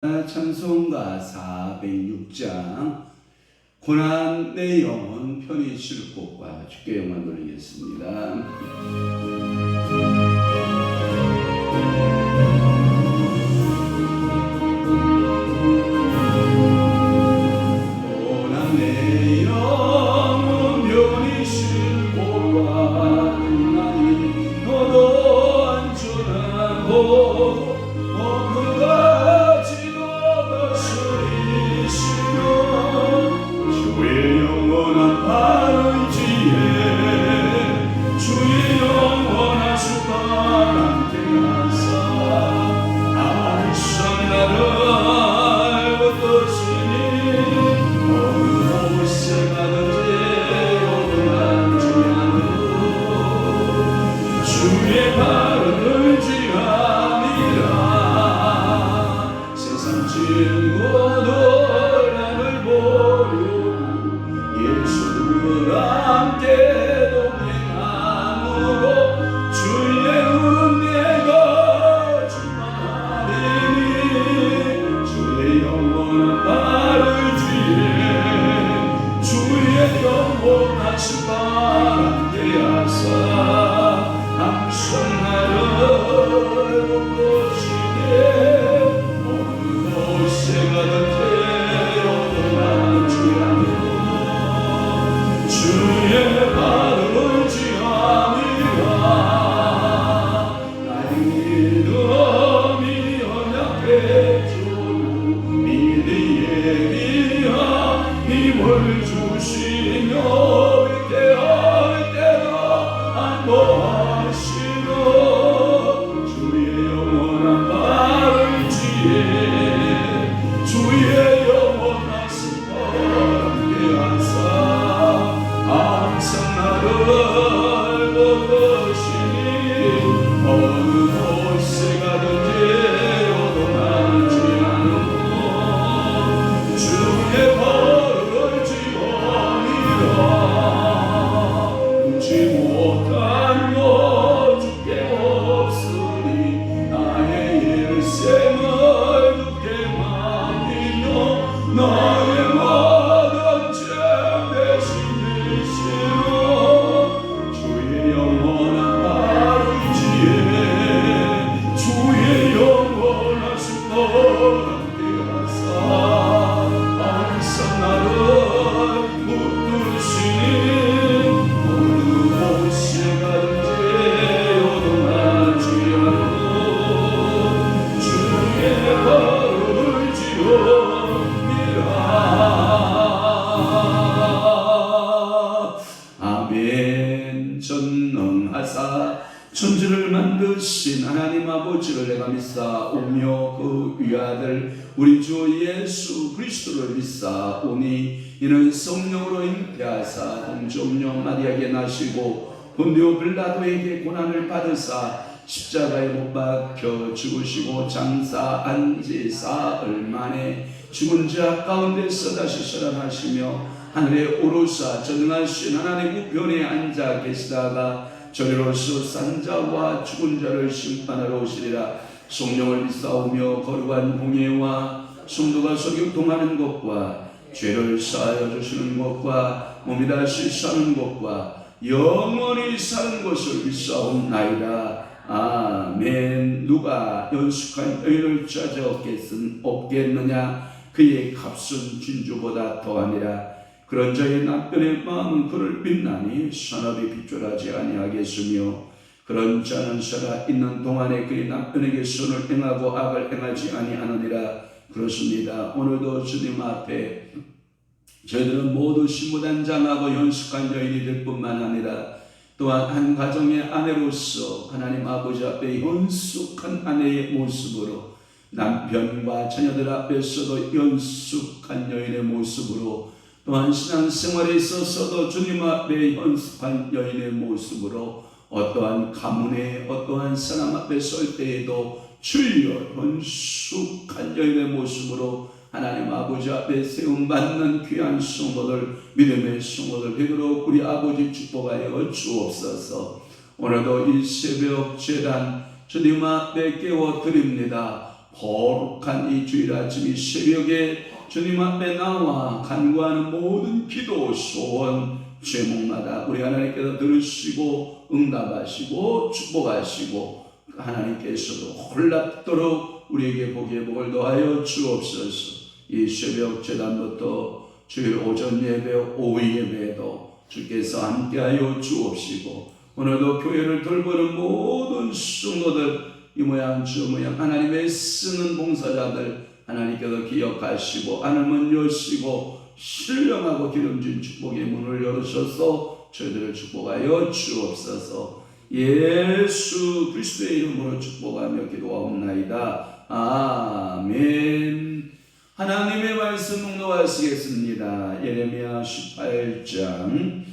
찬송가 406장 고난 내 영혼 편히 쉴 곳과 주께 영광 돌리겠습니다. 고난 내 영혼 편히 쉴 곳과 나니 너도 안전하고 천지를 만드신 하나님 아버지를 내가 믿사오며 그 위아들 우리 주 예수 그리스도를 믿사오니 이는 성령으로 잉태하사 동정녀 마리아에게 나시고 본디오 빌라도에게 고난을 받으사 십자가에 못 박혀 죽으시고 장사 안지 사흘 만에 죽은 자 가운데서 다시 살아나시며 하늘에 오르사 전능하신 하나님 우편에 앉아 계시다가 저리로서 산 자와 죽은 자를 심판하러 오시리라. 성령을 믿사오며 거룩한 공예와 성도가 교통하는 것과 죄를 사하여 주시는 것과 몸이 다시 사는 것과 영원히 사는 것을 믿사옵나이다. 아멘. 누가 연숙한 여인을 찾아 없겠느냐? 그의 값은 진주보다 더하니라. 그런 자의 남편의 마음은 그를 빛나니 산업이 빗줄하지 아니하겠으며 그런 자는 살아 있는 동안에 그의 남편에게 선을 행하고 악을 행하지 아니하느니라. 그렇습니다. 오늘도 주님 앞에 저희들은 모두 신무단장하고 연숙한 여인이 될 뿐만 아니라 또한 한 가정의 아내로서 하나님 아버지 앞에 연숙한 아내의 모습으로 남편과 자녀들 앞에서도 연숙한 여인의 모습으로 또한 신앙생활에 있어서도 주님 앞에 연습한 여인의 모습으로 어떠한 가문에 어떠한 사람 앞에 설 때에도 주여 연숙한 여인의 모습으로 하나님 아버지 앞에 세움받는 귀한 성도들 믿음의 성도들 되도록 우리 아버지 축복하여 주옵소서. 오늘도 이 새벽 제단 주님 앞에 깨워드립니다. 거룩한 이 주일 아침 이 새벽에 주님 앞에 나와 간구하는 모든 기도, 소원, 제목마다 우리 하나님께서 들으시고 응답하시고 축복하시고 하나님께서도 홀랍도록 우리에게 복의 복을 더하여 주옵소서. 이 새벽 재단부터 주일 오전 예배, 오후 예배에도 주께서 함께하여 주옵시고 오늘도 교회를 돌보는 모든 성도들 이 모양 저 모양 하나님의 쓰는 봉사자들 하나님께서 기억하시고 하늘문 여시고 신령하고 기름진 축복의 문을 열으셔서 저희들을 축복하여 주옵소서. 예수 그리스도의 이름으로 축복하며 기도하옵나이다. 아멘. 하나님의 말씀 묵독하시겠습니다. 예레미야 18장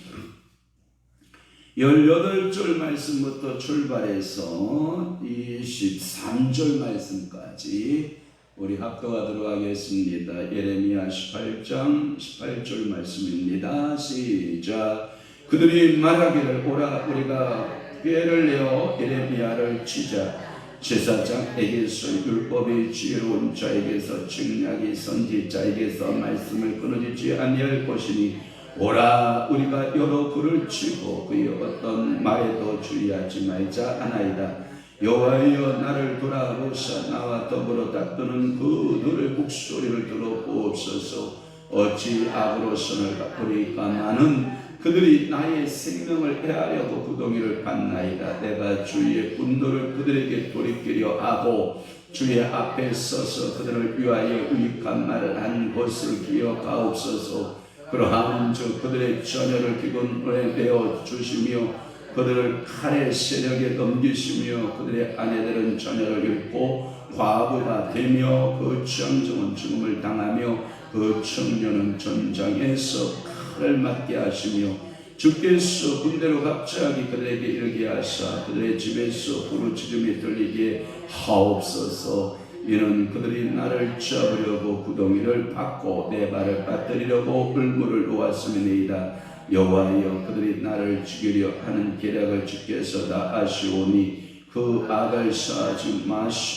18절 말씀부터 출발해서 23절 말씀까지 우리 합독하도록 하겠습니다. 예레미야 18장 18절 말씀입니다. 시작. 그들이 말하기를 오라 우리가 꾀를 내어 예레미야를 치자. 제사장에게서 율법이 지혜로운 자에게서 증략이 선지자에게서 말씀을 끊어지지 아니할 것이니 오라 우리가 여러 불을 치고 그의 어떤 말에도 주의하지 말자 하나이다. 여호와여 나를 돌아보사 나와 더불어 다투는 그들의 목소리를 들어보옵소서. 어찌 악으로 선을 갚으리까. 나는 그들이 나의 생명을 해하려고 구덩이를 팠나이다. 내가 주의 분노를 그들에게 돌이키려 하고 주의 앞에 서서 그들을 위하여 유익한 말을 한 것을 기억하옵소서. 그러함은즉 그들의 자녀를 기근에 내어 주시며 그들을 칼의 세력에 넘기시며 그들의 아내들은 자녀를 잃고 과부가 되며 그 장정은 죽음을 당하며 그 청년은 전장에서 칼을 맞게 하시며 주께서 군대로 갑자기 그들에게 이르게 하사 그들의 집에서 부르짖음이 들리게 하옵소서. 이는 그들이 나를 잡으려고 구덩이를 팠고 내 발을 빠뜨리려고 울무를 놓았음이니이다. 여호와여 그들이 나를 죽이려 하는 계략을 주께서 다 아시오니 그 악을 쌓지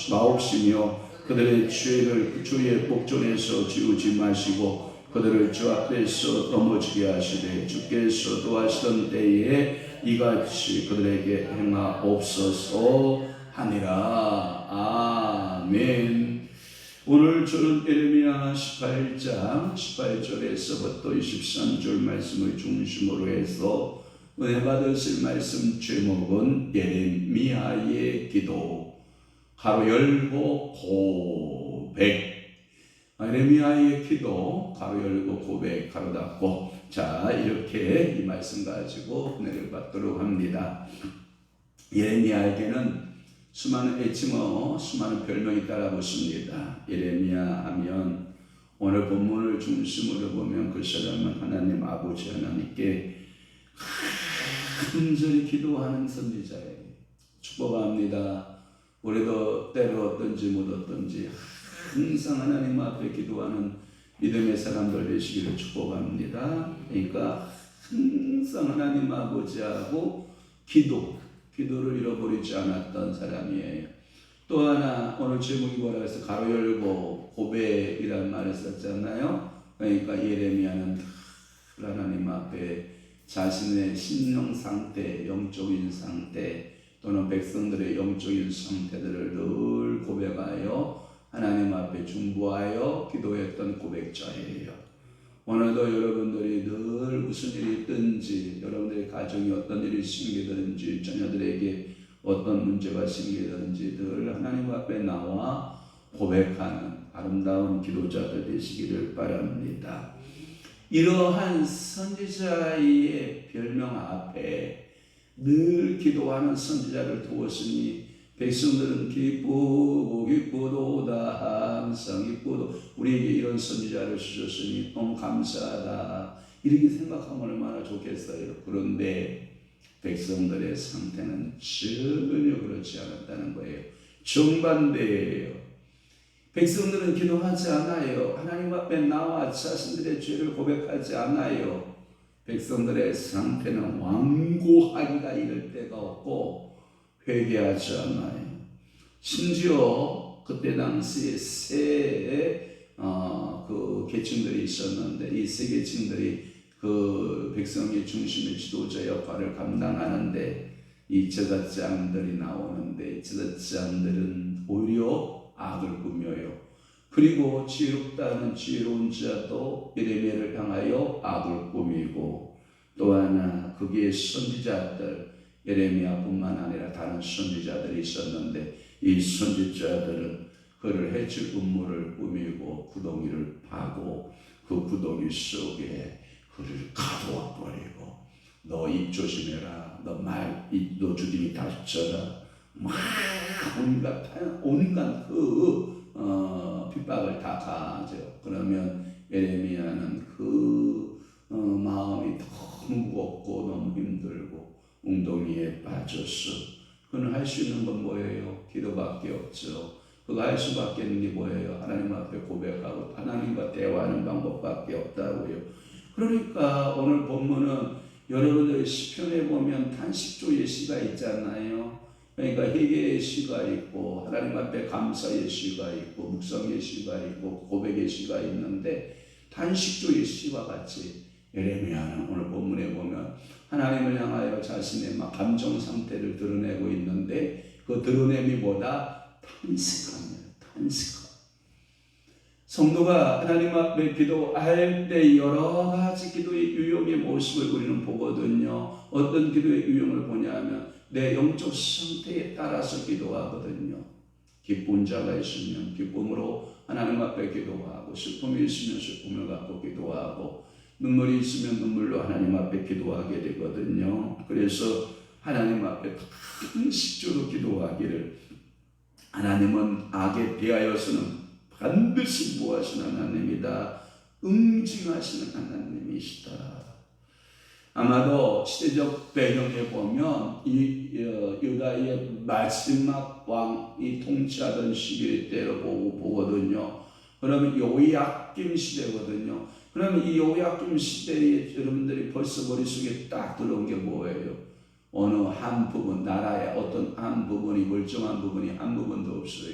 마옵시며 그들의 죄를 주의 복전에서 지우지 마시고 그들을 주 앞에서 넘어지게 하시되 주께서 도하시던 때에 이같이 그들에게 행하옵소서 하니라. 아멘. 오늘 저는 예레미야 18장 18절에서부터 23절 말씀을 중심으로 해서 은혜 받으실 말씀 제목은 예레미야의 기도 가로 열고 고백. 예레미야의 기도 가로 열고 고백 가로 닫고. 자 이렇게 이 말씀 가지고 은혜를 받도록 합니다. 예레미야에게는 수많은 애칭어, 수많은 별명이 따라붙습니다. 예레미야 하면 오늘 본문을 중심으로 보면 그 사람은 하나님 아버지 하나님께 간절히 기도하는 선지자예요. 축복합니다. 우리도 때로 어떤지 못 어떤지 항상 하나님 앞에 기도하는 믿음의 사람들 되시기를 축복합니다. 그러니까 항상 하나님 아버지하고 기도를 잃어버리지 않았던 사람이에요. 또 하나 오늘 제목이 뭐라 해서 가로 열고 고백이라는 말을 썼잖아요. 그러니까 예레미야는 하나님 앞에 자신의 심령 상태, 영적인 상태 또는 백성들의 영적인 상태들을 늘 고백하여 하나님 앞에 중보하여 기도했던 고백자예요. 오늘도 여러분들이 늘 무슨 일이 있든지 여러분들의 가정에 어떤 일이 생기든지 자녀들에게 어떤 문제가 생기든지 늘 하나님 앞에 나와 고백하는 아름다운 기도자들 되시기를 바랍니다. 이러한 선지자의 별명 앞에 늘 기도하는 선지자를 두었으니 백성들은 기쁘도다 항상 기쁘도 우리에게 이런 선지자를 주셨으니 너무 감사하다 이렇게 생각하면 얼마나 좋겠어요. 그런데 백성들의 상태는 전혀 그렇지 않았다는 거예요. 정반대예요. 백성들은 기도하지 않아요. 하나님 앞에 나와 자신들의 죄를 고백하지 않아요. 백성들의 상태는 완고하기가 이를 데가 없고 회개하지 않아요. 심지어 그때 당시에 그 계층들이 있었는데 이 세 계층들이 그 백성의 중심의 지도자 역할을 감당하는데 이 제사장들이 나오는데 제사장들은 오히려 악을 꾸며요. 그리고 지혜롭다는 지혜로운 자도 예레미야를 향하여 악을 꾸미고 또 하나 거기에 선지자들 예레미야뿐만 아니라 다른 선지자들이 있었는데 이 선지자들은 그를 해칠 음모를 꾸미고 구덩이를 파고 그 구덩이 속에 그를 가두어 버리고 너 입 조심해라. 너 주둥이 다쳐라. 막 온갖 핍박을 다 가하죠. 그러면 예레미야는 마음이 너무 무겁고 너무 힘들고 웅덩이에 빠졌어. 그는 할 수 있는 건 뭐예요? 기도밖에 없죠. 그가 할 수밖에 있는 게 뭐예요? 하나님 앞에 고백하고 하나님과 대화하는 방법밖에 없다고요. 그러니까 오늘 본문은 여러분들의 시편에 보면 탄식조의 시가 있잖아요. 그러니까 회개의 시가 있고 하나님 앞에 감사의 시가 있고 묵성의 시가 있고 고백의 시가 있는데 탄식조의 시와 같이 예레미야는 오늘 본문에 보면 하나님을 향하여 자신의 감정 상태를 드러내고 있는데 그 드러냄이 뭐다? 탄식합니다. 탄식함. 성도가 하나님 앞에 기도할 때 여러 가지 기도의 유형의 모습을 우리는 보거든요. 어떤 기도의 유형을 보냐면 내 영적 상태에 따라서 기도하거든요. 기쁜 자가 있으면 기쁨으로 하나님 앞에 기도하고 슬픔이 있으면 슬픔을 갖고 기도하고 눈물이 있으면 눈물로 하나님 앞에 기도하게 되거든요. 그래서 하나님 앞에 탄식조로 기도하기를 하나님은 악에 대하여서는 반드시 무하시는 하나님이다. 응징하시는 하나님이시다. 아마도 시대적 배경에 보면 이 유다의 마지막 왕이 통치하던 시기 때로 보거든요. 그러면 요야김 시대거든요. 그러면 이 요야김 시대에 여러분들이 벌써 머릿속에 딱 들어온 게 뭐예요? 어느 한 부분, 나라의 어떤 한 부분이 멀쩡한 부분이 한 부분도 없어요.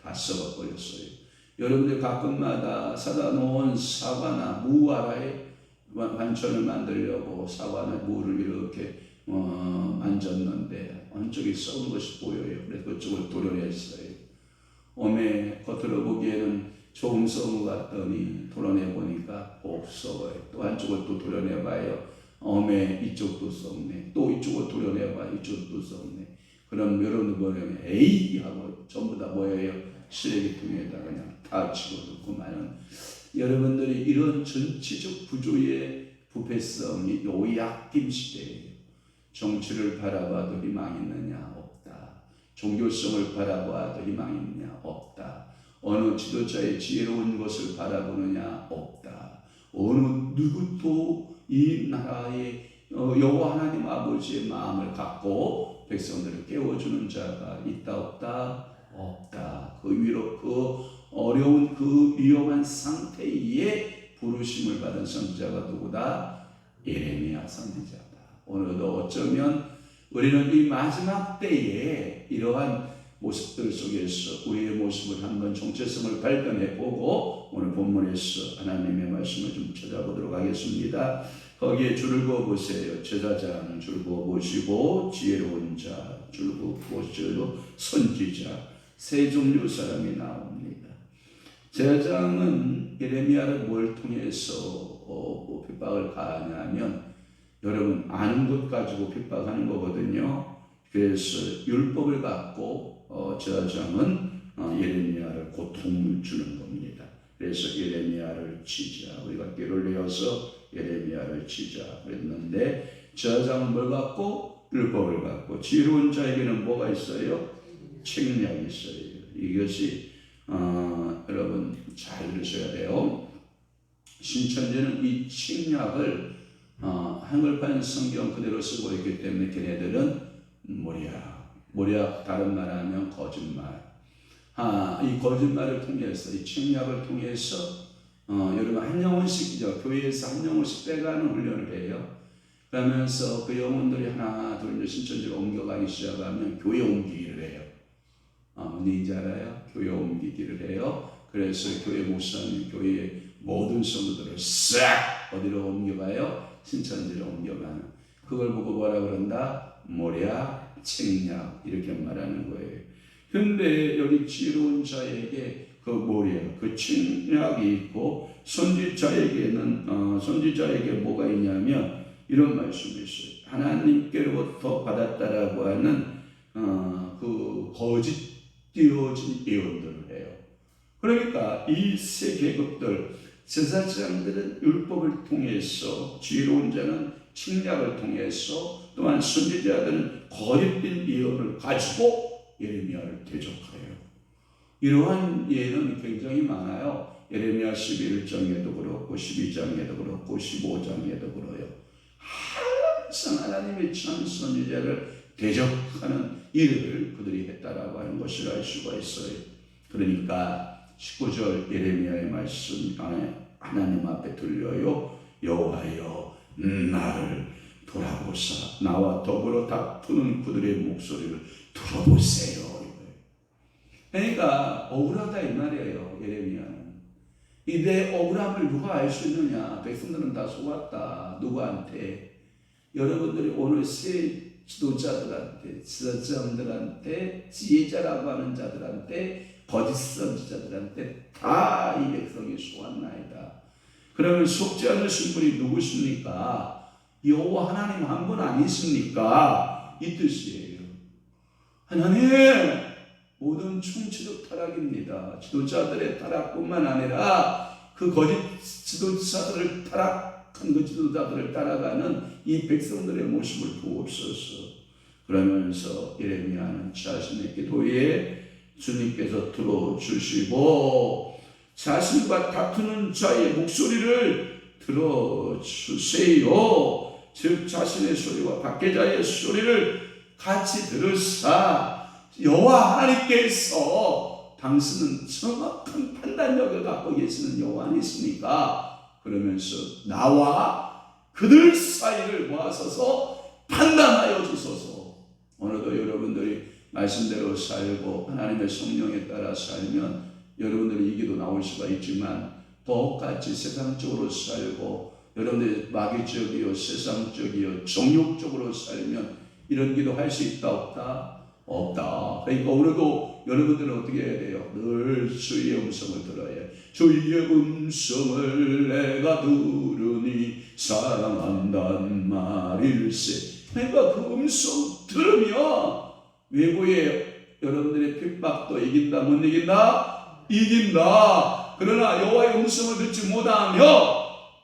다 썩어버렸어요. 여러분들 가끔마다 사다 놓은 사과나 무 아래에 반찬을 만들려고 사과나 무를 이렇게 만졌는데 한쪽이 썩은 것이 보여요. 그래서 그쪽을 도려냈어요. 오메 겉으로 보기에는 좋은 썩은 것 같더니 도려내보니까 꼭 썩어요. 또 한쪽을 또 도려내봐요. 오메 이쪽도 썩네. 또 이쪽을 도려내봐요. 이쪽도 썩네. 그럼 여러분들 보면 에이 하고 전부 다 뭐예요? 쓰레기통에다 그냥 다 집어넣고만은 여러분들이 이런 전체적 구조의 부패성이 요약김 시대예요. 정치를 바라봐도 희망 있느냐? 없다. 종교성을 바라봐도 희망 있느냐? 없다. 어느 지도자의 지혜로운 것을 바라보느냐? 없다. 어느 누구도 이 나라의 여호와 하나님 아버지의 마음을 갖고 백성들을 깨워주는 자가 있다 없다? 없다. 그 위로 어려운 그 위험한 상태에 부르심을 받은 선지자가 누구다? 예레미야 선지자다. 오늘도 어쩌면 우리는 이 마지막 때에 이러한 모습들 속에서 우리의 모습을 한번 정체성을 발견해보고 오늘 본문에서 하나님의 말씀을 좀 찾아보도록 하겠습니다. 거기에 줄을 그어보세요. 제사장 줄 그어보시고 지혜로운 자 줄 그어보시고 선지자 세 종류 사람이 나옵니다. 제사장은 예레미야를 뭘 통해서 핍박을 가하냐면 여러분 아는 것 가지고 핍박하는 거거든요. 그래서 율법을 갖고 제사장은 예레미야를 고통을 주는 겁니다. 그래서 예레미야를 치자. 우리가 꾀를 내어서 예레미야를 치자 그랬는데 제사장은 뭘 갖고? 율법을 갖고. 지혜로운 자에게는 뭐가 있어요? 책략이 있어요. 이것이 여러분 잘 들으셔야 돼요. 신천지는 이 책략을 한글판 성경 그대로 쓰고 있기 때문에 걔네들은 모략 다른 말하면 거짓말. 이 거짓말을 통해서 이 책략을 통해서 여러분 한 영혼씩이죠. 교회에서 한 영혼씩 빼가는 훈련을 해요. 그러면서 그 영혼들이 하나 둘 신천지로 옮겨가기 시작하면 교회 옮기기를 해요. 뭔지 알아요? 교회 옮기기를 해요. 그래서 교회 목사님, 교회의 모든 성도들을 싹 어디로 옮겨가요? 신천지로 옮겨가는. 그걸 보고 뭐라 그런다? 모략, 책략 이렇게 말하는 거예요. 근데 여기 지혜로운 자에게 그 모략, 그 책략이 있고 선지자에게 뭐가 있냐면 이런 말씀이 있어요. 하나님께로부터 받았다라고 하는 그 거짓 띄어진 예언들을 해요. 그러니까 이 세 계급들, 제사장들은 율법을 통해서, 지혜로운 자는 책략을 통해서, 또한 선지자들은 거짓된 예언을 가지고 예레미야를 대적해요. 이러한 예는 굉장히 많아요. 예레미야 11장에도 그렇고 12장에도 그렇고 15장에도 그래요. 항상 하나님의 참 선지자를 대적하는 일을 그들이 했다라고 하는 것을 알 수가 있어요. 그러니까 19절 예레미야의 말씀 하나님 앞에 들려요. 여호와여 나를 돌아보사 나와 더불어 다투는 그들의 목소리를 들어보세요. 그러니까 억울하다 이 말이에요. 예레미야는. 이 내 억울함을 누가 알 수 있느냐? 백성들은 다 속았다. 누구한테? 여러분들이 오늘 새 지도자들한테, 지도자들한테, 지혜자라고 하는 자들한테, 거짓 선지자들한테 다 이 백성이 속았나이다. 그러면 속지 않으신 분이 누구십니까? 여호와 하나님 한 분 아니십니까? 이 뜻이에요. 하나님, 모든 총체적 타락입니다. 지도자들의 타락뿐만 아니라 그 거짓 지도자들을 타락한 그 지도자들을 따라가는 이 백성들의 모습을 보옵소서. 그러면서 예레미야는 자신의 기도에 주님께서 들어주시고 자신과 다투는 자의 목소리를 들어주세요. 즉 자신의 소리와 밖에자의 소리를 같이 들으사 여호와 하나님께서 당신은 정확한 판단력을 갖고 계시는 여호와 아니십니까? 그러면서 나와 그들 사이를 모아서서 판단하여 주소서. 오늘도 여러분들이 말씀대로 살고 하나님의 성령에 따라 살면 여러분들이 이 기도 나올 수가 있지만 똑같이 세상적으로 살고 여러분들이 마귀적이요 세상적이요 정욕적으로 살면 이런 기도 할 수 있다 없다? 없다. 그러니까 오늘도 여러분들은 어떻게 해야 돼요? 늘 주의 음성을 들어야 해요. 주의 음성을 내가 들으니 사랑한단 말일세. 그러니까 그 음성 들으면 외부의 여러분들의 핍박도 이긴다 못 이긴다? 이긴다. 그러나 여호와의 음성을 듣지 못하며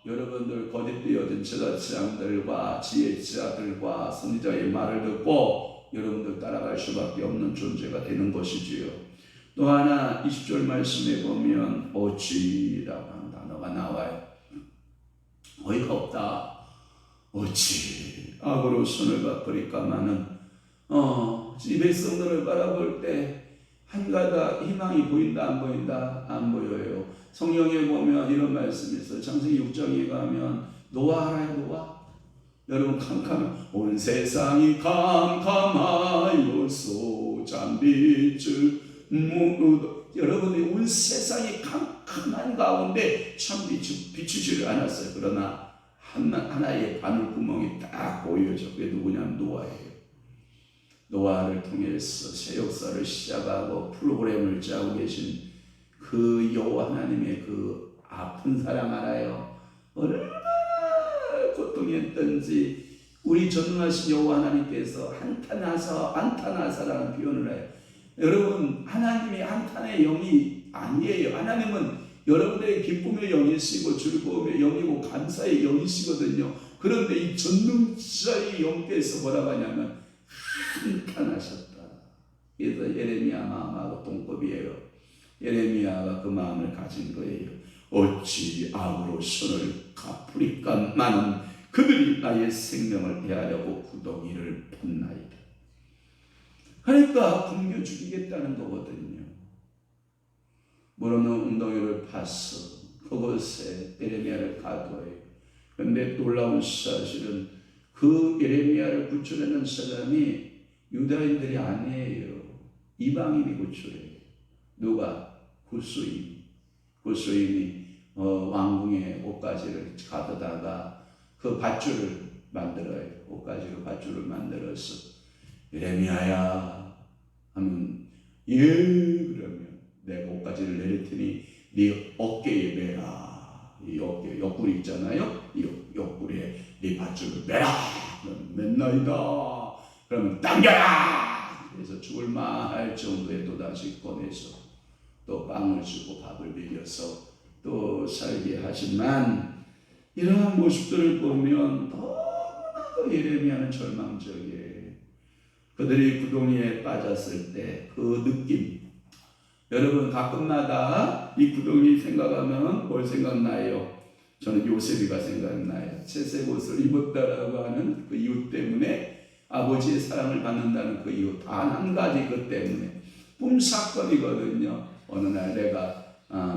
여러분들 거짓되어진 제사장들과 지혜자들과 선지자의 말을 듣고 여러분들 따라갈 수밖에 없는 존재가 되는 것이지요. 또 하나 20절 말씀에 보면 어찌라고 하는 단어가 나와요. 어이가 없다. 어찌 악으로 손을 바꾸리까마는 이 백성들을 바라볼 때 한가다 희망이 보인다 안 보인다? 안 보여요. 성경에 보면 이런 말씀이 있어요. 창세기 6장에 가면 노아 알아요? 노아? 여러분 온 세상이 캄캄하여서 잠빛을 여러분이 온 세상이 캄캄한 가운데 참빛이 비추지를 않았어요. 그러나 하나의 바늘구멍이 딱 보여져. 그게 누구냐면 노아예요. 노아를 통해서 새 역사를 시작하고 프로그램을 짜고 계신 그 여호와 하나님의 그 아픈 사랑 알아요? 얼마나 고통했던지 우리 전능하신 여호와 하나님께서 안타나사라는 표현을 해요. 여러분 하나님이 한탄의 영이 아니에요. 하나님은 여러분들의 기쁨의 영이시고 즐거움의 영이고 감사의 영이시거든요. 그런데 이 전능자의 영께서 뭐라고 하냐면 한탄하셨다. 그래서 예레미야 마음하고 동급이에요. 예레미야가 그 마음을 가진 거예요. 어찌 악으로 손을 갚으리까마는 그들이 나의 생명을 해하려고 구덩이를 팠나이다. 그러니까 굶겨 죽이겠다는 거거든요. 물 없는 웅덩이를 파서 그곳에 예레미야를 가둬요. 그런데 놀라운 사실은 그 예레미야를 구출하는 사람이 유다인들이 아니에요. 이방인이 구출해요. 누가? 구스인이 왕궁의 옷가지를 가져다가 그 밧줄을 만들어요. 옷가지로 밧줄을 만들어서 예레미야야 하면 예 그러면 내가 옷가지를 내릴 테니 네 어깨에 매라. 이 어깨 옆구리 있잖아요. 이 옆구리에 네 밧줄을 매라. 맨나이다. 그러면 당겨라. 그래서 죽을 만할 정도에 또다시 꺼내서 또 빵을 주고 밥을 먹여서 또 살게 하지만 이러한 모습들을 보면 너무나도 예레미야는 절망적이에요. 그들이 구덩이에 빠졌을 때 그 느낌, 여러분 가끔마다 이 구덩이 생각하면 뭘 생각나요? 저는 요셉이가 생각나요. 채색 옷을 입었다라고 하는 그 이유 때문에, 아버지의 사랑을 받는다는 그 이유 단 한 가지 그 때문에 꿈사건이거든요. 어느 날 내가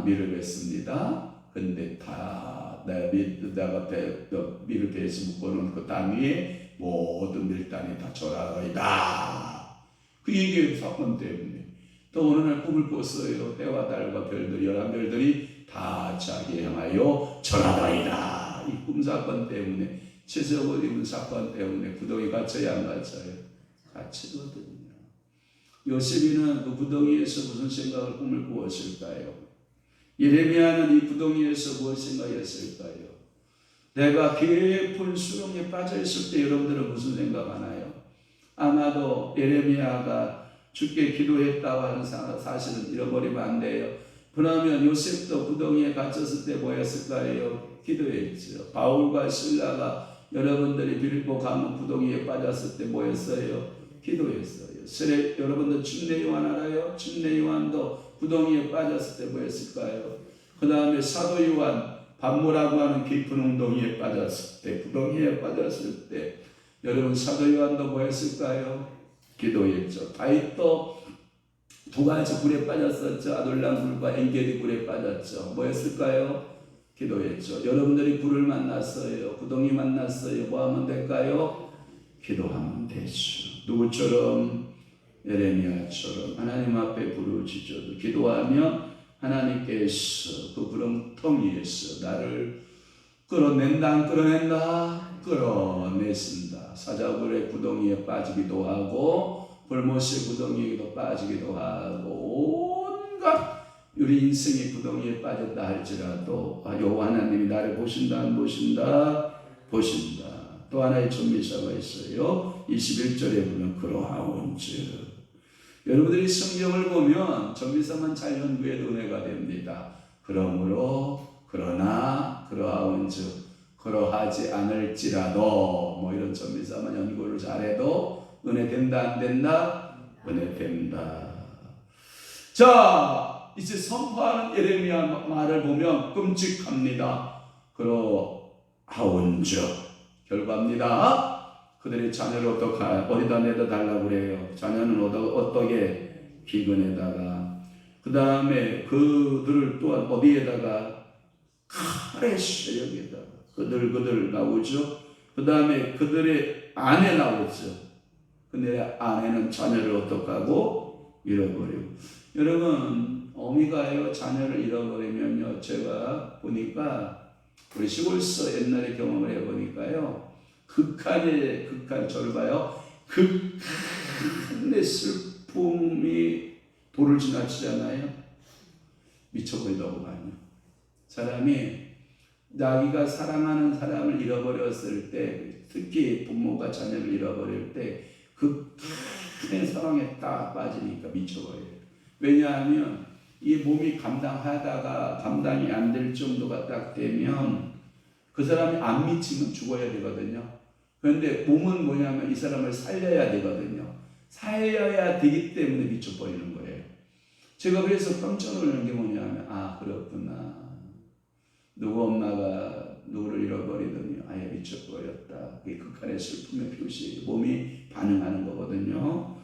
밀을 뱉습니다. 근데 다 내가 밀을 베서 묶어놓은 그 단 위에 모든 밀단이 다 절하더이다. 그 얘기의 사건 때문에 또 어느 날 꿈을 꿨어요. 해와 달과 별들이 11별들이 다 자기에 향하여 절하더이다. 이 꿈 사건 때문에, 채색옷 입은 사건 때문에 구덩이 갇혀야 안 갇혀요? 갇히거든요. 요셉이는 그 구덩이에서 무슨 생각을 꿈을 꾸었을까요? 예레미야는 이 구덩이에서 무엇 생각했을까요? 내가 깊은 수렁에 빠져있을 때 여러분들은 무슨 생각하나요? 아마도 예레미야가 주께 기도했다고 하는 사실은 잃어버리면 안 돼요. 그러면 요셉도 구덩이에 갇혔을 때 뭐였을까요? 기도했죠. 바울과 실라가 여러분들이 빌립보 감옥 구덩이에 빠졌을 때 뭐였어요? 기도했어요. 여러분들 침례 요한 알아요? 침례 요한도 구덩이에 빠졌을 때 뭐였을까요? 그 다음에 사도 요한 반모라고 하는 깊은 웅덩이에 빠졌을 때, 구덩이에 빠졌을 때 여러분 사도 요한도 뭐였을까요? 기도했죠. 다윗도 두 가지 굴에 빠졌었죠. 아둘람 굴과 엔게디 굴에 빠졌죠. 뭐였을까요? 기도했죠. 여러분들이 굴을 만났어요. 구덩이 만났어요. 뭐 하면 될까요? 기도하면 되죠. 누구처럼? 예레미야처럼 하나님 앞에 부르짖어도 기도하면 하나님께서 그 구렁텅이에서 나를 끌어낸다, 안 끌어낸다? 끌어내신다. 사자굴의 구덩이에 빠지기도 하고 불못의 구덩이에도 빠지기도 하고 온갖 우리 인생의 구덩이에 빠졌다 할지라도 여호와 하나님이 나를 보신다, 안 보신다? 보신다. 또 하나의 전미사가 있어요. 21절에 보면 그러하온즉. 여러분들이 성경을 보면 전미사만 잘 연구해도 은혜가 됩니다. 그러므로, 그러나, 그러하온즉, 그러하지 않을지라도, 뭐 이런 전미사만 연구를 잘해도 은혜 된다, 안 된다? 은혜 된다. 자, 이제 선포하는 예레미야 말을 보면 끔찍합니다. 그러하온즉. 결과입니다. 그들의 자녀를 어디다 내다 달라고 그래요? 자녀는 어떻게? 기근에다가. 그 다음에 그들을 또한 어디에다가? 칼의 세력에다가. 그들 나오죠. 그 다음에 그들의 아내 나오죠. 근데 아내는 자녀를 어떡하고? 잃어버리고. 여러분, 어미가요 자녀를 잃어버리면요, 제가 보니까 우리 시골서 옛날에 경험을 해보니까요, 저를 봐요. 극한의 슬픔이 도를 지나치잖아요. 미쳐버리더고 많이. 사람이 자기가 사랑하는 사람을 잃어버렸을 때, 특히 부모가 자녀를 잃어버릴 때 극한의 상황에 딱 빠지니까 미쳐버려요. 왜냐하면 이 몸이 감당하다가 감당이 안 될 정도가 딱 되면 그 사람이 안 미치면 죽어야 되거든요. 그런데 몸은 뭐냐면 이 사람을 살려야 되거든요. 살려야 되기 때문에 미쳐버리는 거예요. 제가 그래서 깜짝 놀란 게 뭐냐면, 그렇구나. 누구 엄마가 누구를 잃어버리더니 아예 미쳐버렸다. 그게 극한의 슬픔의 표시, 몸이 반응하는 거거든요.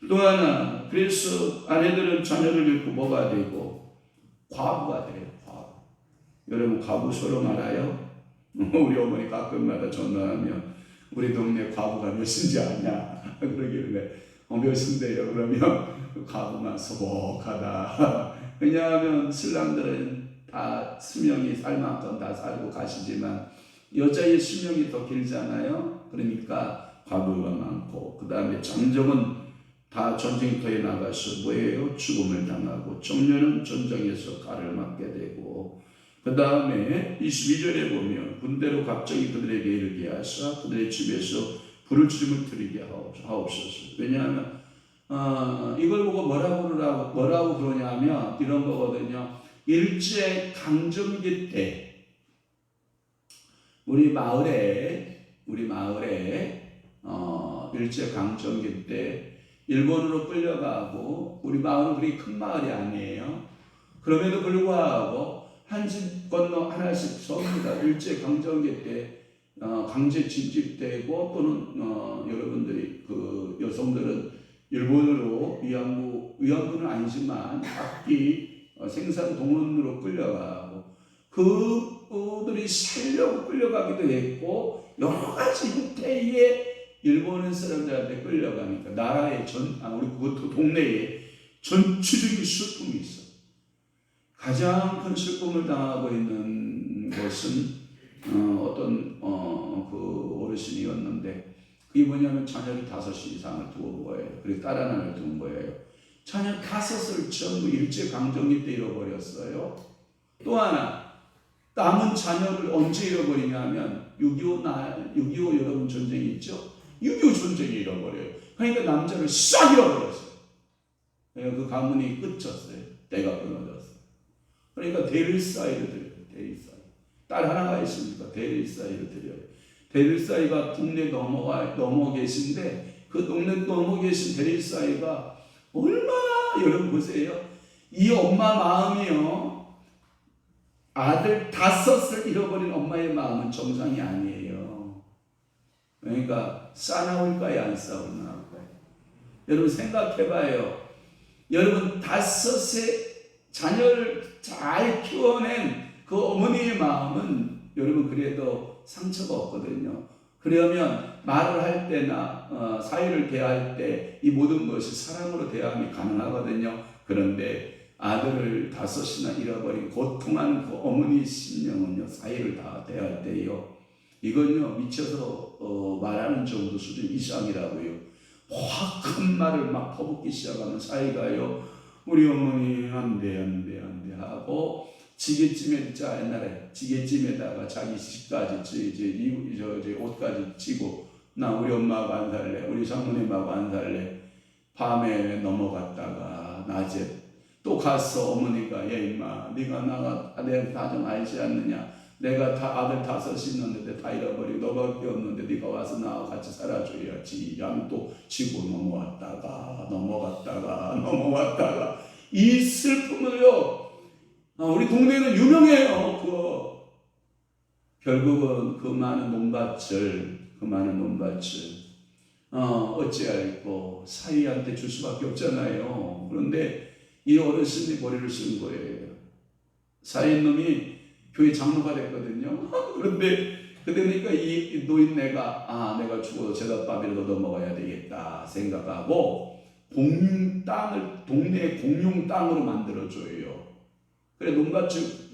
또 하나, 그래서 아내들은 자녀를 잃고 뭐가 되고? 과부가 돼요. 과부. 여러분 과부 서로 알아요? 우리 어머니 가끔마다 전화하면 우리 동네 과부가 몇인지 아냐? 그러길래 몇인데요? 그러면 가구만 소복하다. 왜냐하면 신랑들은 다 수명이 살 만큼 다 살고 가시지만 여자의 수명이 더 길잖아요. 그러니까 과부가 많고, 그 다음에 장정은 다 전쟁터에 나가서 뭐예요? 죽음을 당하고, 청년은 전장에서 칼을 맞게 되고, 그 다음에 22절에 보면 군대로 갑자기 그들에게 이르게 하사 그들의 집에서 불을 지름을 들이게 하옵소서. 왜냐하면 이걸 보고 뭐라고 그러냐면 이런 거거든요. 일제 강점기 때 우리 마을에 일제 강점기 때 일본으로 끌려가고, 우리 마을은 그렇게 큰 마을이 아니에요. 그럼에도 불구하고 한 집 건너 하나씩 섭니다. 일제 강점기 때 강제 침집되고, 또는 여러분들이 그 여성들은 일본으로 위안부는 아니지만 악기 생산 동원으로 끌려가고, 그들이 살려고 끌려가기도 했고, 여러 가지 형태의 일본 사람들한테 끌려가니까 나라의 우리 그것도 동네에 전체적인 슬픔이 있어. 가장 큰 슬픔을 당하고 있는 것은 어떤 그 어르신이었는데, 그게 뭐냐면 자녀를 5 이상을 두은 거예요. 그리고 딸 하나를 둔 거예요. 자녀 5을 전부 일제 강점기 때 잃어버렸어요. 또 하나, 남은 자녀를 언제 잃어버리냐면 6.25 여러분 전쟁이 있죠? 6.25 전쟁이 잃어버려요. 그러니까 남자를 싹 잃어버렸어요. 그 가문이 끝쳤어요. 때가 끊어졌어요. 그러니까 데릴사이를 드려요. 데릴사이. 딸 하나가 있으니까 데릴사이를 드려요. 데릴사이가 동네 넘어 계신데, 그 동네 넘어 계신 데릴사이가 얼마나, 여러분 보세요. 이 엄마 마음이요, 아들 5을 잃어버린 엄마의 마음은 정상이 아니에요. 그러니까 싸나울까요, 안 싸울까요? 여러분 생각해봐요. 여러분 5의 자녀를 잘 키워낸 그 어머니의 마음은 여러분 그래도 상처가 없거든요. 그러면 말을 할 때나 사회를 대할 때 이 모든 것이 사랑으로 대함이 가능하거든요. 그런데 아들을 5이나 잃어버린 고통하는 그 어머니의 심령은요, 사회를 다 대할 때요, 이건요 미쳐서 말하는 정도 수준 이상이라고요. 확 큰 말을 막 퍼붓기 시작하면 사회가요, 우리 어머니 안돼 하고, 지게찜에, 옛날에 지게찜에다가 자기 집까지 이제 옷까지 찌고, 나 우리 엄마하고 안 살래, 우리 장모님하고 안 살래. 밤에 넘어갔다가 낮에 또 가서 어머니가, 야 임마, 네가 내 다 좀 알지 않느냐, 내가 다 아들 5 있는데 다 잃어버리고 너밖에 없는데 네가 와서 나와 같이 살아줘야지. 양도 지고 넘어갔다가 이 슬픔을요, 우리 동네는 유명해요. 결국은 그 많은 논밭을 어찌할꼬 사위한테 줄 수밖에 없잖아요. 그런데 이 어르신이 머리를 쓴 거예요. 사위 놈이 교회 장로가 됐거든요. 그러니까 이 노인네가 내가 죽어도 제삿밥이라도 넘어가야 되겠다 생각하고, 동네 공용 땅으로 만들어줘요. 그래 논밭을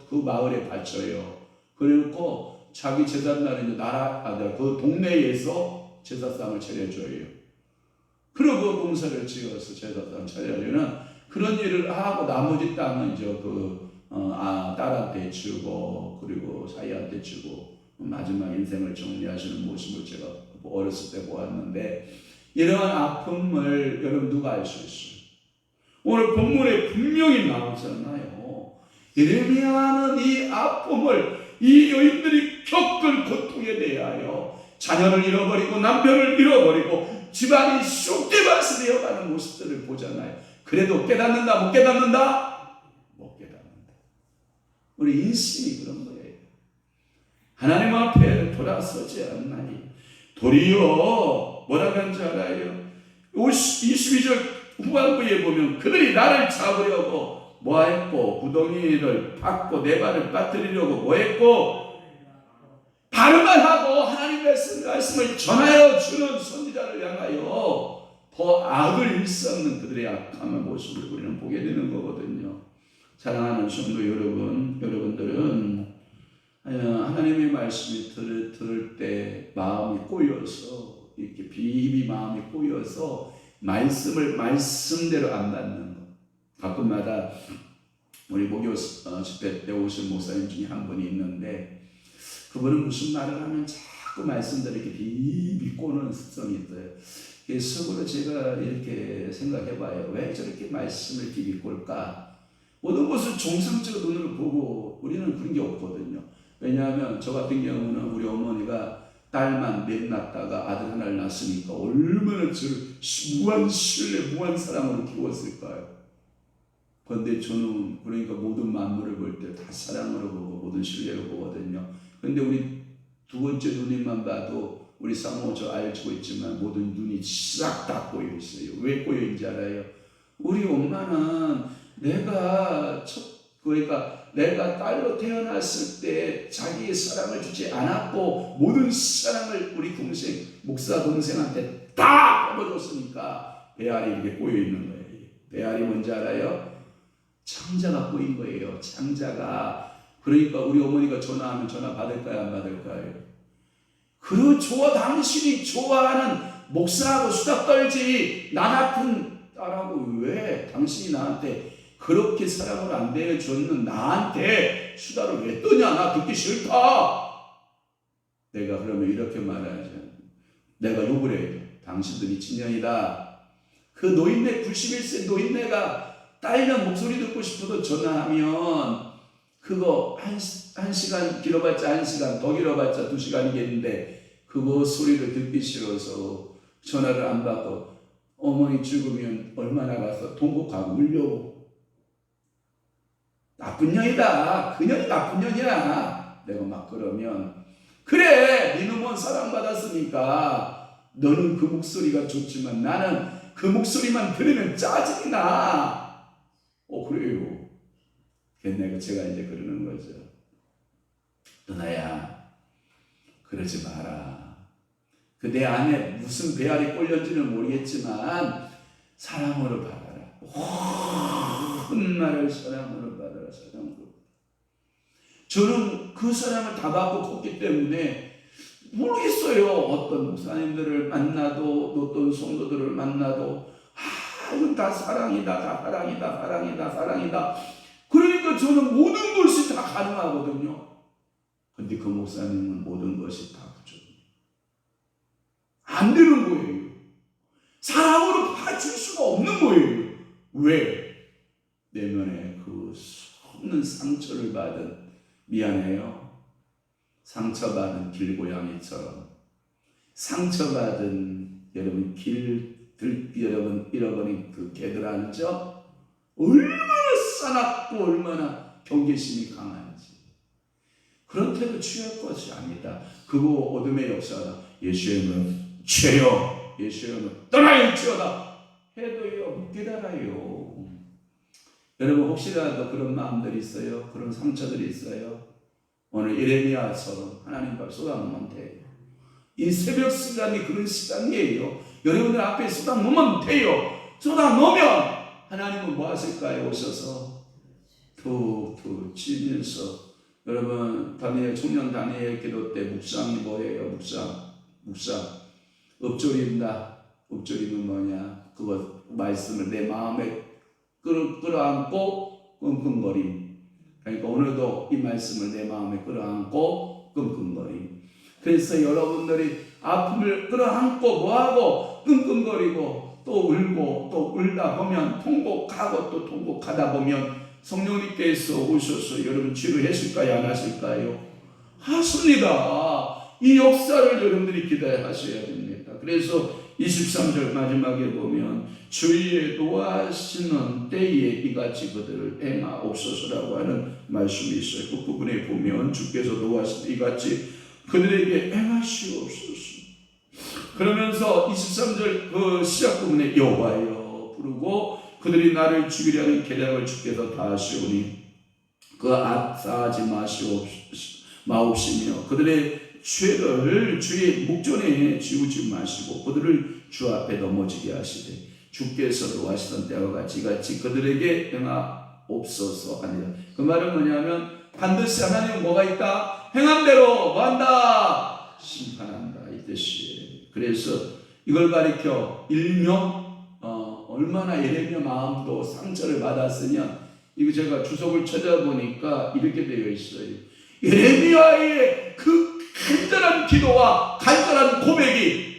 그 마을에 바쳐요. 그리고 자기 제삿날에 그 동네에서 제사상을 차려줘요. 그리고 농사를 지어서 제사상 차려주는 그런 일을 하고, 나머지 땅은 이제 딸한테 주고, 그리고 사이한테 주고, 마지막 인생을 정리하시는 모습을 제가 어렸을 때 보았는데, 이러한 아픔을 여러분 누가 알 수 있어요? 오늘 본문에 분명히 나오잖아요. 예레미야는 이 아픔을, 이 여인들이 겪을 고통에 대하여 자녀를 잃어버리고 남편을 잃어버리고 집안이 쑥대밭이 되어가는 모습들을 보잖아요. 그래도 깨닫는다, 못 깨닫는다? 못 깨닫는다. 우리 인생이 그런 거예요. 하나님 앞에 돌아서지 않나니 도리어 뭐라고 하는지 알아요? 22절 후반부에 보면 그들이 나를 잡으려고 뭐했고, 구덩이를 팠고 내 발을 빠뜨리려고 뭐했고, 발음만 하고 하나님 말씀을 전하여 주는 선지자를 향하여 더 악을 일삼는 그들의 악한 모습을 우리는 보게 되는 거거든요. 사랑하는 성도 여러분들은 하나님의 말씀이 들을 때 마음이 꼬여서 이렇게 비비 마음이 꼬여서 말씀대로 안 받는 것. 가끔마다 우리 목요 집회 때 오신 목사님 중에 한 분이 있는데 그분은 무슨 말을 하면 자꾸 말씀대로 이렇게 비비 꼬는 습성이 있어요. 속으로 제가 이렇게 생각해봐요. 왜 저렇게 말씀을 비비 꼴까? 모든 것을 정상적 눈으로 보고 우리는 그런 게 없거든요. 왜냐하면 저 같은 경우는 우리 어머니가 딸만 넷 낳다가 아들 하나를 낳았으니까 얼마나 저를 무한 신뢰, 무한 사랑으로 키웠을까요? 그런데 저는 그러니까 모든 만물을 볼 때 다 사랑으로 보고 모든 신뢰로 보거든요. 그런데 우리 두 번째 누님만 봐도 우리 사모 저 알고 있지만 모든 눈이 싹 다 꼬여 있어요. 왜 꼬여 있는지 알아요? 우리 엄마는 내가 딸로 태어났을 때 자기의 사랑을 주지 않았고 모든 사랑을 우리 목사 동생한테 다 뽑아줬으니까 배알이 이렇게 꼬여 있는 거예요. 배알이 뭔지 알아요? 창자가 꼬인 거예요. 창자가. 그러니까 우리 어머니가 전화하면 전화 받을까요? 안 받을까요? 당신이 좋아하는 목사하고 수다 떨지 나 같은 딸하고 왜 당신이 나한테 그렇게 사랑을 안 대해줬는 나한테 수다를 왜 떠냐? 나 듣기 싫다. 내가 그러면 이렇게 말하죠. 내가 욕을 해요. 당신도 미친년이다. 그 노인네 91세 노인네가 딸년 목소리 듣고 싶어도 전화하면 그거 한 시간 길어봤자 1시간 더 길어봤자 2시간이겠는데 그거 소리를 듣기 싫어서 전화를 안 받고 어머니 죽으면 얼마나 가서 통곡하고 울려. 나쁜 년이다. 그 년이 나쁜 년이야. 내가 막 그러면 그래 니놈은 사랑받았으니까 너는 그 목소리가 좋지만 나는 그 목소리만 들으면 짜증이 나. 그래요. 제가 이제 그러는 거죠. 누나야 그러지 마라. 그 내 안에 무슨 배알이 꼴렸는지는 모르겠지만 사랑으로 받아라. 온 나를 사랑으로 받아라. 사랑으로. 저는 그 사랑을 다 받고 컸기 때문에 모르겠어요. 어떤 목사님들을 만나도 어떤 성도들을 만나도 이건 다 사랑이다. 다 사랑이다. 사랑이다. 사랑이다. 그러니까 저는 모든 것이 다 가능하거든요. 근데 그 목사님은 모든 것이 다 부족해요. 안 되는 거예요. 사랑으로 봐줄 수가 없는 거예요. 왜? 내면에 그 수없는 상처를 받은 미안해요. 상처받은 길고양이처럼 상처받은 여러분 여러분 잃어버린 그 개들 아시죠? 얼마나 싸납고 얼마나 경계심이 강한지. 그런 태도 취할 것이 아니다. 그거 어둠의 역사다. 예수의 이름으로 죄여 예수의 이름으로 떠나일지어다 해도요 못 깨달아요. 여러분 혹시라도 그런 마음들이 있어요? 그런 상처들이 있어요? 오늘 예레미야처럼 하나님 앞에 쏟아놓으면 돼요. 이 새벽 시간이 그런 시간이에요. 여러분들 앞에 쏟아놓으면 돼요. 쏟아놓으면 하나님은 뭐 하실까요? 오셔서 툭툭 치면서 여러분 청년 다니엘 기도 때 묵상이 뭐예요? 묵상 읊조린다. 읊조리는 뭐냐? 그거 말씀을 내 마음에 끌어안고 끙끙거림. 그러니까 오늘도 이 말씀을 내 마음에 끌어안고 끙끙거림. 그래서 여러분들이 아픔을 끌어안고 뭐하고 끙끙거리고 또 울고 또 울다 보면 통곡하고 또 통곡하다 보면 성령님께서 오셔서 여러분 치료하실까요? 안 하실까요? 하십니다. 이 역사를 여러분들이 기대하셔야 됩니다. 그래서 23절 마지막에 보면 주의 노하시는 때에 이같이 그들을 행하옵소서라고 하는 말씀이 있어요. 그 부분에 보면 주께서 노하시는 이같이 그들에게 행하시옵소서. 그러면서 23절 그 시작 부분에 여호와여 부르고 그들이 나를 죽이려는 계략을 주께서 다 하시오니 그 악사하지 마옵시며 그들의 죄를 주의 목전에 지우지 마시고 그들을 주 앞에 넘어지게 하시되 주께서 노하시던 때와 같이 그들에게 행하옵소서 하니라. 그 말은 뭐냐면 반드시 하나님은 뭐가 있다? 행한 대로 뭐한다? 심판한다 이 뜻이에요. 그래서 이걸 가리켜 일명 얼마나 예레미야 마음도 상처를 받았으냐, 이거 제가 주석을 찾아보니까 이렇게 되어 있어요. 예레미야의 그 간절한 기도와 간절한 고백이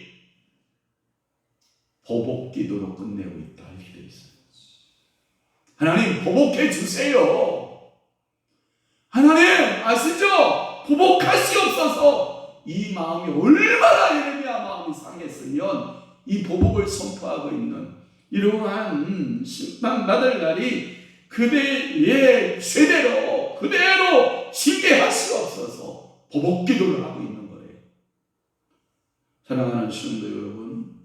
보복 기도로 끝내고 있다 이렇게 되어 있어요. 하나님 보복해 주세요. 하나님 아시죠? 보복하시옵소서. 이 마음이 얼마나 예레미야 마음이 상했으면 이 보복을 선포하고 있는 이러한 심판받을 날이 그대의 죄대로 그대로 징계하시옵소서 보복기도를 하고 있는 거예요. 사랑하는 성도 여러분,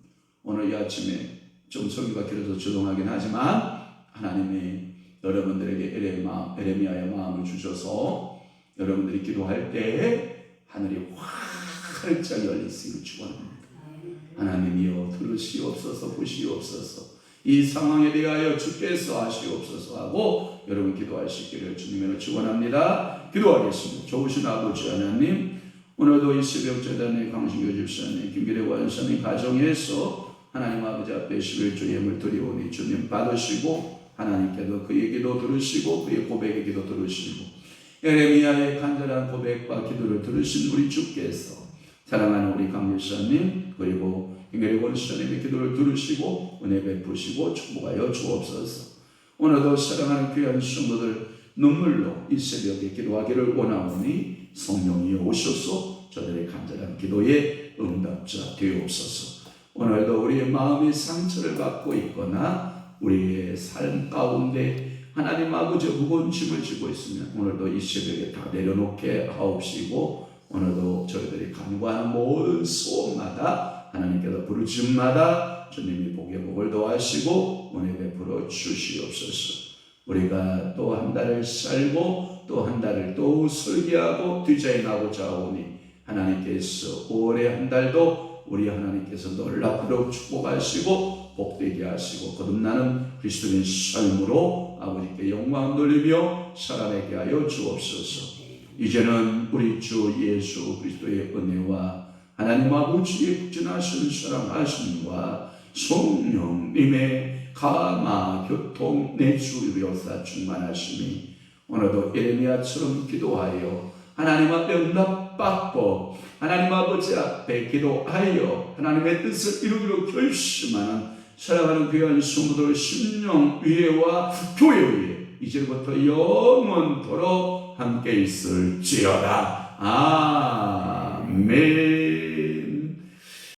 오늘 이 아침에 좀 설교가 길어서 죄송하긴 하지만 하나님이 여러분들에게 에레미야의 마음을 주셔서 여러분들이 기도할 때 하늘이 활짝 열렸음을 축원합니다. 하나님이여 들으시옵소서 보시옵소서. 이 상황에 대하여 주께서 하시옵소서 하고 여러분 기도할 수 있기를 주님으로 축원합니다. 기도하겠습니다. 좋으신 아버지 하나님, 오늘도 이 새벽 재단의 강신교 집사님, 김기래 원사님 가정에서 하나님 아버지 앞에 11조 예물 드리오니 주님 받으시고 하나님께도 그의 기도 들으시고 그의 고백의 기도 들으시고 에레미야의 간절한 고백과 기도를 들으신 우리 주께서 사랑하는 우리 강 집사님 그리고 김기래 원사님의 기도를 들으시고 은혜 베푸시고 축복하여 주옵소서. 오늘도 사랑하는 귀한 성도들 눈물로 이 새벽에 기도하기를 원하오니 성령이여 오셔서 저들의 간절한 기도에 응답자 되옵소서. 오늘도 우리의 마음이 상처를 받고 있거나 우리의 삶 가운데 하나님 아버지 무거운 짐을 지고 있으면 오늘도 이 새벽에 다 내려놓게 하옵시고 오늘도 저희들이 간구하는 모든 소원마다 하나님께서 부르짖음마다 주님이 복의 복을 더하시고 은혜 베풀어 주시옵소서. 우리가 또 한 달을 살고 또 한 달을 또 설계하고 디자인하고자 하오니 하나님께서 올해 한 달도 우리 하나님께서 놀랍도록 축복하시고 복되게 하시고 거듭나는 그리스도인 삶으로 아버지께 영광 돌리며 살아내게 하여 주옵소서. 이제는 우리 주 예수 그리스도의 은혜와 하나님 아버지의 극진하신 사랑하심과 성령님의 감화 교통 내주 역사 충만하심이 오늘도 에레미야처럼 기도하여 하나님 앞에 응답받고 하나님 아버지 앞에 기도하여 하나님의 뜻을 이루기로 결심하는 사랑하는 귀한 성도들 심령 위에와 교회 위에 이제부터 영원토록 함께 있을지어다. 아멘.